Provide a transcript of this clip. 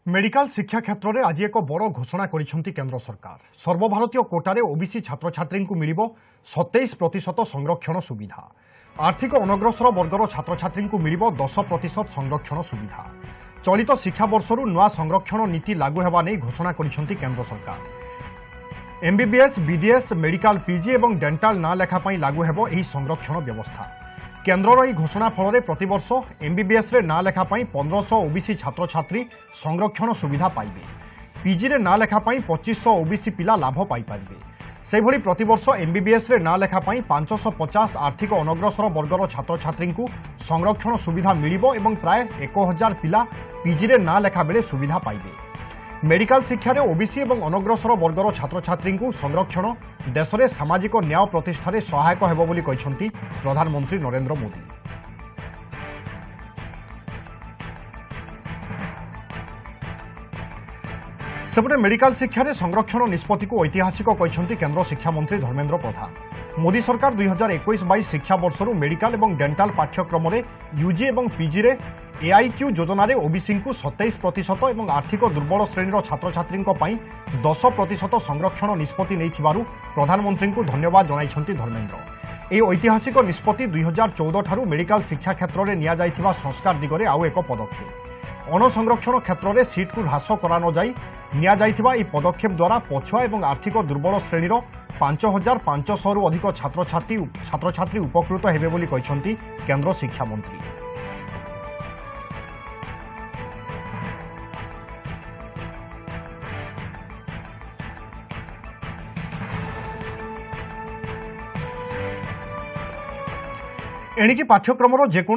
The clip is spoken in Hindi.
मेडिकल शिक्षा क्षेत्र में आज एक बड़ घोषणा करिसेंति केंद्र सरकार। सर्वभारतीय कोटारे ओबीसी छात्र छात्री को मिलिबो 27% संरक्षण सुविधा। आर्थिक अनग्रसर वर्गर छात्र छात्री को मिलिबो 10% संरक्षण सुविधा। चलित शिक्षा वर्षरु नुआ संरक्षण नीति लागू हेबा नै घोषणा करिसेंति केंद्र सरकार। एमबीबीएस, बीडीएस, मेडिकल पीजी और डेंटाल ना लेखा पई लागू हेबो एही संरक्षण व्यवस्था। केन्द्रर यह घोषणा फल प्रतिवर्ष एमबीबीएस ना लेखा 1500 ओबीसी छात्र छात्री संरक्षण सुविधा पाइबे। पीजी रे ना लेखा 2500 ओबीसी पिला लाभ पाइपारे। से भली प्रतिवर्ष एमबीबीएस ना लेखा 550 आर्थिक अनग्रसर वर्गर छात्र छात्री को संरक्षण सुविधा मिलिबो एवं प्राय 1000 पिला पीजी रे ना लेखा बेले सुविधा पाइबे। मेडिकल शिक्षा रे ओबीसी एवं अनग्रसर वर्गर छात्र छात्री को संरक्षण देश में सामाजिक न्याय प्रतिष्ठारे सहायक हेबो बोली कहिसेंति प्रधानमंत्री नरेंद्र मोदी। सेपटे मेडिकल शिक्षा रे संरक्षण निष्पत्ति को ऐतिहासिक कहिसेंति केंद्र शिक्षा मंत्री धर्मेंद्र प्रधान। मोदी सरकार 2021-22 शिक्षा वर्षरु मेडिकल और डेंटाल पाठ्यक्रम में यूजी और पीजी रे एआईक्यू योजना रे ओबीसी को 27% और आर्थिक दुर्बल श्रेणीर छात्र छात्री 10% संरक्षण निष्पत्ति नहीं प्रधानमंत्री को धन्यवाद जनाइछंती धर्मेंद्र। यह ऐतिहासिक निष्पत्ति 2014 ठारू मेडिकल शिक्षा क्षेत्र में निया जाइथिबा संस्कार दिगरे आउ एक पदक्षेप। अणसंरक्षण क्षेत्र में सीट को ह्रास करा न जाई निया जाइथिबा ई पदक्षेप द्वारा पछुआ और आर्थिक दुर्बल श्रेणीर 5500 रु अधिक छात्र छात्री उपकृत हेबे बोली कहिसेंती केंद्र शिक्षा मंत्री। एणिकी पाठ्यक्रमर जेको